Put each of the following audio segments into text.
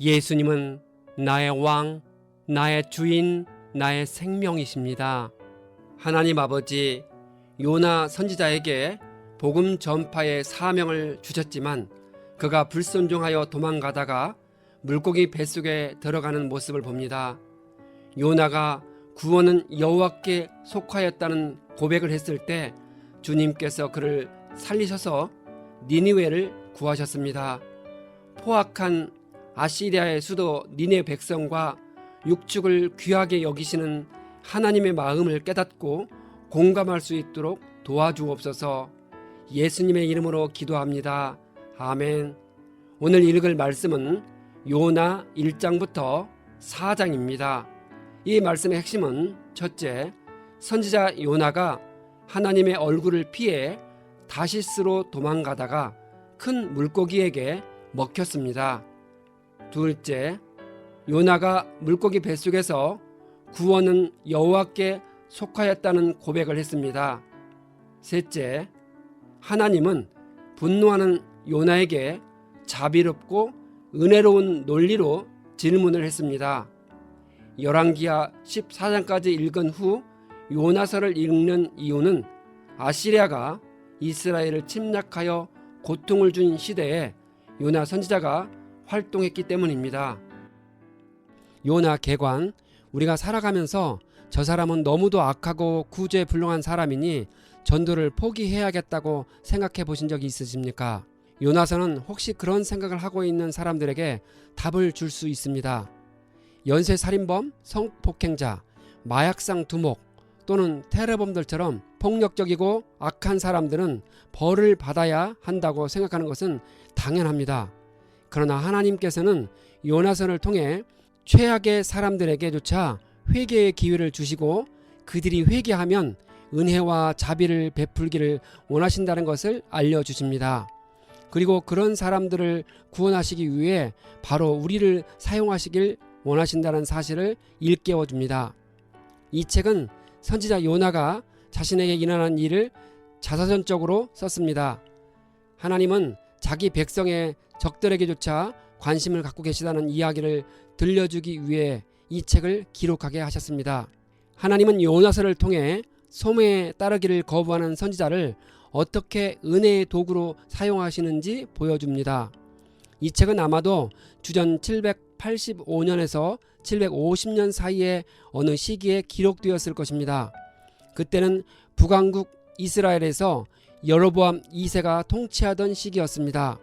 예수님은 나의 왕, 나의 주인, 나의 생명이십니다. 하나님 아버지, 요나 선지자에게 복음 전파의 사명을 주셨지만 그가 불순종하여 도망가다가 물고기 뱃속에 들어가는 모습을 봅니다. 요나가 구원은 여호와께 속하였다는 고백을 했을 때 주님께서 그를 살리셔서 니느웨를 구하셨습니다. 포악한 아시리아의 수도 니네 백성과 육축을 귀하게 여기시는 하나님의 마음을 깨닫고 공감할 수 있도록 도와주옵소서. 예수님의 이름으로 기도합니다. 아멘. 오늘 읽을 말씀은 요나 1장부터 4장입니다. 이 말씀의 핵심은 첫째, 선지자 요나가 하나님의 얼굴을 피해 다시스로 도망가다가 큰 물고기에게 먹혔습니다. 둘째, 요나가 물고기 뱃속에서 구원은 여호와께 속하였다는 고백을 했습니다. 셋째, 하나님은 분노하는 요나에게 자비롭고 은혜로운 논리로 질문을 했습니다. 열왕기하 14장까지 읽은 후 요나서를 읽는 이유는 아시리아가 이스라엘을 침략하여 고통을 준 시대에 요나 선지자가 활동했기 때문입니다. 요나 개관, 우리가 살아가면서 저 사람은 너무도 악하고 구제불능한 사람이니 전도를 포기해야겠다고 생각해 보신 적이 있으십니까? 요나서는 혹시 그런 생각을 하고 있는 사람들에게 답을 줄 수 있습니다. 연쇄살인범, 성폭행자, 마약상 두목 또는 테러범들처럼 폭력적이고 악한 사람들은 벌을 받아야 한다고 생각하는 것은 당연합니다. 그러나 하나님께서는 요나서를 통해 최악의 사람들에게조차 회개의 기회를 주시고 그들이 회개하면 은혜와 자비를 베풀기를 원하신다는 것을 알려주십니다. 그리고 그런 사람들을 구원하시기 위해 바로 우리를 사용하시길 원하신다는 사실을 일깨워줍니다. 이 책은 선지자 요나가 자신에게 일어난 일을 자서전적으로 썼습니다. 하나님은 자기 백성의 적들에게조차 관심을 갖고 계시다는 이야기를 들려주기 위해 이 책을 기록하게 하셨습니다. 하나님은 요나서를 통해 소매에 따르기를 거부하는 선지자를 어떻게 은혜의 도구로 사용하시는지 보여줍니다. 이 책은 아마도 주전 785년에서 750년 사이에 어느 시기에 기록되었을 것입니다. 그때는 북왕국 이스라엘에서 여로보암 2세가 통치하던 시기였습니다.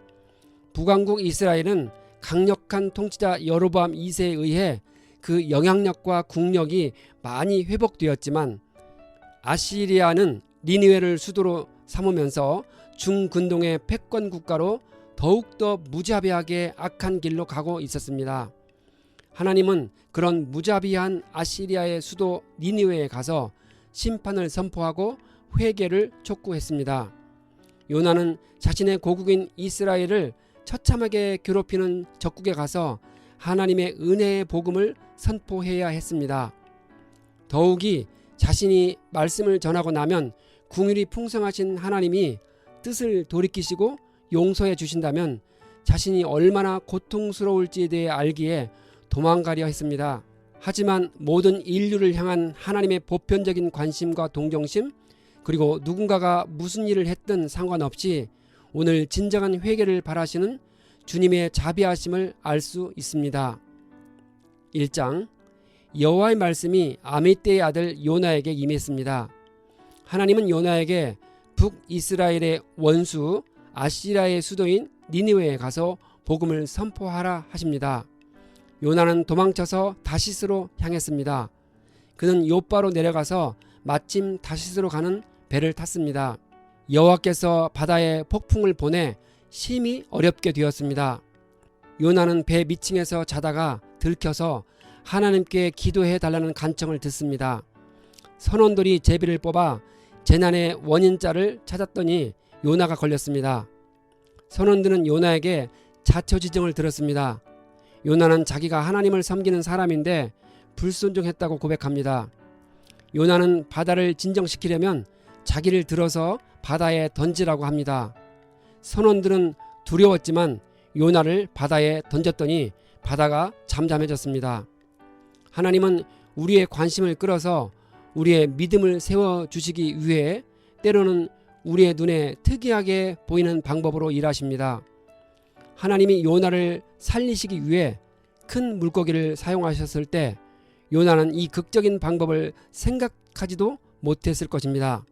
북왕국 이스라엘은 강력한 통치자 여로보암 2세에 의해 그 영향력과 국력이 많이 회복되었지만 아시리아는 니느웨를 수도로 삼으면서 중근동의 패권 국가로 더욱더 무자비하게 악한 길로 가고 있었습니다. 하나님은 그런 무자비한 아시리아의 수도 니느웨에 가서 심판을 선포하고 회개를 촉구했습니다. 요나는 자신의 고국인 이스라엘을 처참하게 괴롭히는 적국에 가서 하나님의 은혜의 복음을 선포해야 했습니다. 더욱이 자신이 말씀을 전하고 나면 긍휼이 풍성하신 하나님이 뜻을 돌이키시고 용서해 주신다면 자신이 얼마나 고통스러울지에 대해 알기에 도망가려 했습니다. 하지만 모든 인류를 향한 하나님의 보편적인 관심과 동정심, 그리고 누군가가 무슨 일을 했든 상관없이 오늘 진정한 회개를 바라시는 주님의 자비하심을 알 수 있습니다. 1장, 여호와의 말씀이 아미떼의 아들 요나에게 임했습니다. 하나님은 요나에게 북이스라엘의 원수 아시리아의 수도인 니느웨에 가서 복음을 선포하라 하십니다. 요나는 도망쳐서 다시스로 향했습니다. 그는 요바로 내려가서 마침 다시스로 가는 배를 탔습니다. 여호와께서 바다에 폭풍을 보내 심히 어렵게 되었습니다. 요나는 배 밑층에서 자다가 들켜서 하나님께 기도해 달라는 간청을 듣습니다. 선원들이 제비를 뽑아 재난의 원인자를 찾았더니 요나가 걸렸습니다. 선원들은 요나에게 자초지종을 들었습니다. 요나는 자기가 하나님을 섬기는 사람인데 불순종했다고 고백합니다. 요나는 바다를 진정시키려면 자기를 들어서 바다에 던지라고 합니다. 선원들은 두려웠지만 요나를 바다에 던졌더니 바다가 잠잠해졌습니다. 하나님은 우리의 관심을 끌어서 우리의 믿음을 세워주시기 위해 때로는 우리의 눈에 특이하게 보이는 방법으로 일하십니다. 하나님이 요나를 살리시기 위해 큰 물고기를 사용하셨을 때 요나는 이 극적인 방법을 생각하지도 못했을 것입니다.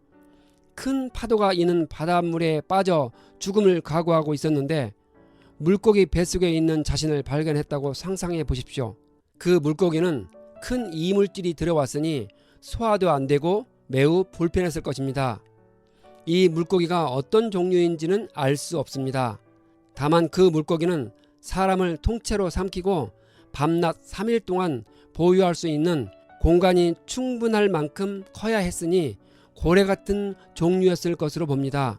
큰 파도가 이는 바닷물에 빠져 죽음을 각오하고 있었는데 물고기 뱃속에 있는 자신을 발견했다고 상상해 보십시오. 그 물고기는 큰 이물질이 들어왔으니 소화도 안 되고 매우 불편했을 것입니다. 이 물고기가 어떤 종류인지는 알 수 없습니다. 다만 그 물고기는 사람을 통째로 삼키고 밤낮 3일 동안 보유할 수 있는 공간이 충분할 만큼 커야 했으니 고래 같은 종류였을 것으로 봅니다.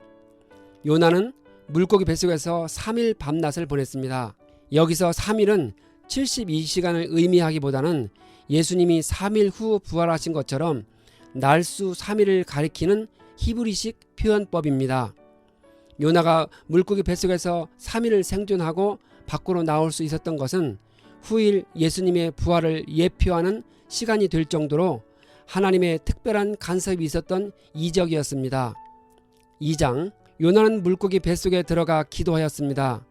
요나는 물고기 뱃속에서 3일 밤낮을 보냈습니다. 여기서 3일은 72시간을 의미하기보다는 예수님이 3일 후 부활하신 것처럼 날수 3일을 가리키는 히브리식 표현법입니다. 요나가 물고기 뱃속에서 3일을 생존하고 밖으로 나올 수 있었던 것은 후일 예수님의 부활을 예표하는 시간이 될 정도로 하나님의 특별한 간섭이 있었던 이적이었습니다. 2장, 요나는 물고기 뱃속에 들어가 기도하였습니다.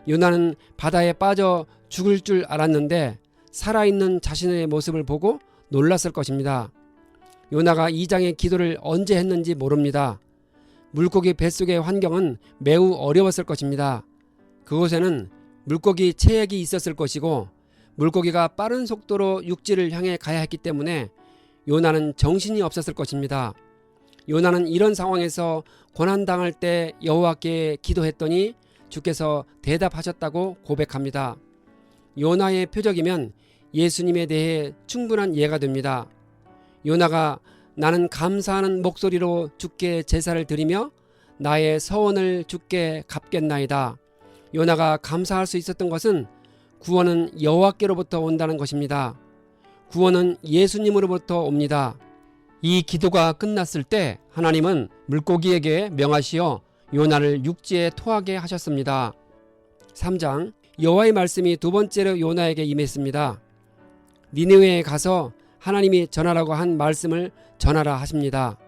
요나는 바다에 빠져 죽을 줄 알았는데 살아있는 자신의 모습을 보고 놀랐을 것입니다. 요나가 2장의 기도를 언제 했는지 모릅니다. 물고기 뱃속의 환경은 매우 어려웠을 것입니다. 그곳에는 물고기 체액이 있었을 것이고 물고기가 빠른 속도로 육지를 향해 가야 했기 때문에 요나는 정신이 없었을 것입니다. 요나는 이런 상황에서 고난당할 때 여호와께 기도했더니 주께서 대답하셨다고 고백합니다. 요나의 표적이면 예수님에 대해 충분한 예가 됩니다. 요나가 나는 감사하는 목소리로 주께 제사를 드리며 나의 서원을 주께 갚겠나이다. 요나가 감사할 수 있었던 것은 구원은 여호와께로부터 온다는 것입니다. 구원은 예수님으로부터 옵니다. 이 기도가 끝났을 때 하나님은 물고기에게 명하시어 요나를 육지에 토하게 하셨습니다. 3장, 여호와의 말씀이 두 번째로 요나에게 임했습니다. 니느웨에 가서 하나님이 전하라고 한 말씀을 전하라 하십니다.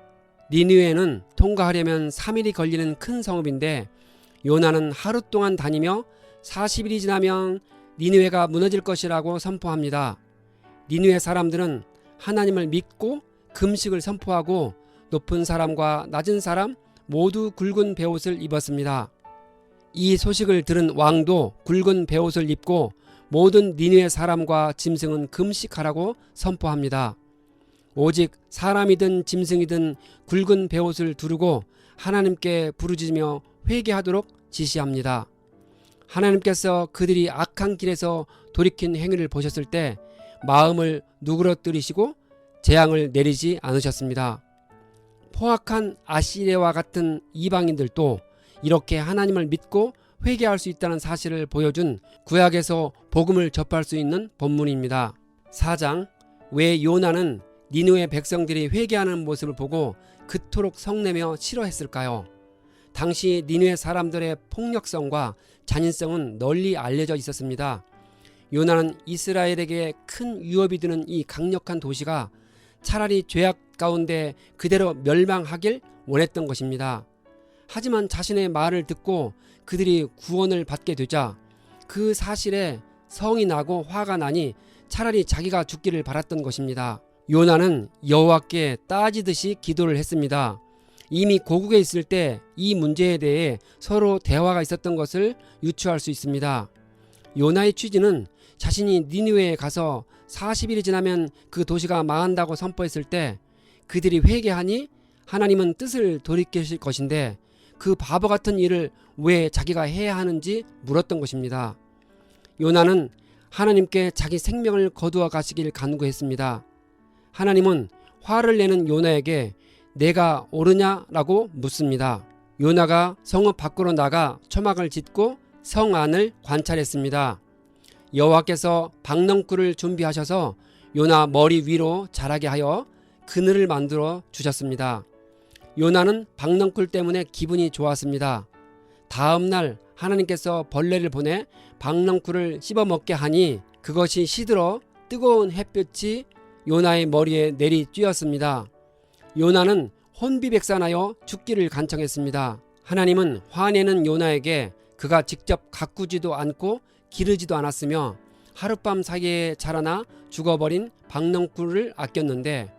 니느웨는 통과하려면 3일이 걸리는 큰 성읍인데 요나는 하루 동안 다니며 40일이 지나면 니느웨가 무너질 것이라고 선포합니다. 니느웨 사람들은 하나님을 믿고 금식을 선포하고 높은 사람과 낮은 사람 모두 굵은 베옷을 입었습니다. 이 소식을 들은 왕도 굵은 베옷을 입고 모든 니느웨 사람과 짐승은 금식하라고 선포합니다. 오직 사람이든 짐승이든 굵은 베옷을 두르고 하나님께 부르짖으며 회개하도록 지시합니다. 하나님께서 그들이 악한 길에서 돌이킨 행위를 보셨을 때 마음을 누그러뜨리시고 재앙을 내리지 않으셨습니다. 포악한 아시레와 같은 이방인들도 이렇게 하나님을 믿고 회개할 수 있다는 사실을 보여준 구약에서 복음을 접할 수 있는 본문입니다. 4장, 왜 요나는 니느웨 백성들이 회개하는 모습을 보고 그토록 성내며 싫어했을까요? 당시 니느웨 사람들의 폭력성과 잔인성은 널리 알려져 있었습니다. 요나는 이스라엘에게 큰 위협이 되는 이 강력한 도시가 차라리 죄악 가운데 그대로 멸망하길 원했던 것입니다. 하지만 자신의 말을 듣고 그들이 구원을 받게 되자 그 사실에 성이 나고 화가 나니 차라리 자기가 죽기를 바랐던 것입니다. 요나는 여호와께 따지듯이 기도를 했습니다. 이미 고국에 있을 때 이 문제에 대해 서로 대화가 있었던 것을 유추할 수 있습니다. 요나의 취지는 자신이 니느웨에 가서 40일이 지나면 그 도시가 망한다고 선포했을 때 그들이 회개하니 하나님은 뜻을 돌이키실 것인데 그 바보 같은 일을 왜 자기가 해야 하는지 물었던 것입니다. 요나는 하나님께 자기 생명을 거두어 가시길 간구했습니다. 하나님은 화를 내는 요나에게 내가 옳으냐라고 묻습니다. 요나가 성읍 밖으로 나가 초막을 짓고 성 안을 관찰했습니다. 여호와께서 박넝쿨을 준비하셔서 요나 머리 위로 자라게 하여 그늘을 만들어 주셨습니다. 요나는 박넝쿨 때문에 기분이 좋았습니다. 다음 날 하나님께서 벌레를 보내 박넝쿨을 씹어먹게 하니 그것이 시들어 뜨거운 햇볕이 요나의 머리에 내리 쬐었습니다. 요나는 혼비백산하여 죽기를 간청했습니다. 하나님은 화내는 요나에게 그가 직접 가꾸지도 않고 기르지도 않았으며 하룻밤 사이에 자라나 죽어버린 박넝쿨을 아꼈는데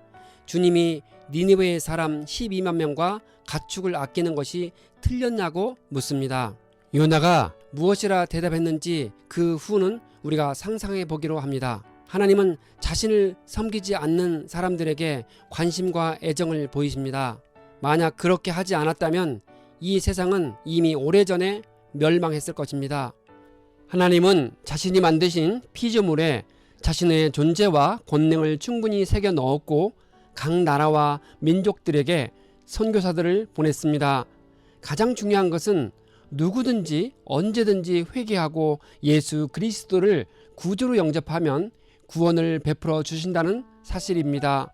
주님이 니느웨의 사람 12만 명과 가축을 아끼는 것이 틀렸냐고 묻습니다. 요나가 무엇이라 대답했는지 그 후는 우리가 상상해 보기로 합니다. 하나님은 자신을 섬기지 않는 사람들에게 관심과 애정을 보이십니다. 만약 그렇게 하지 않았다면 이 세상은 이미 오래전에 멸망했을 것입니다. 하나님은 자신이 만드신 피조물에 자신의 존재와 권능을 충분히 새겨 넣었고 각 나라와 민족들에게 선교사들을 보냈습니다. 가장 중요한 것은 누구든지 언제든지 회개하고 예수 그리스도를 구주로 영접하면 구원을 베풀어 주신다는 사실입니다.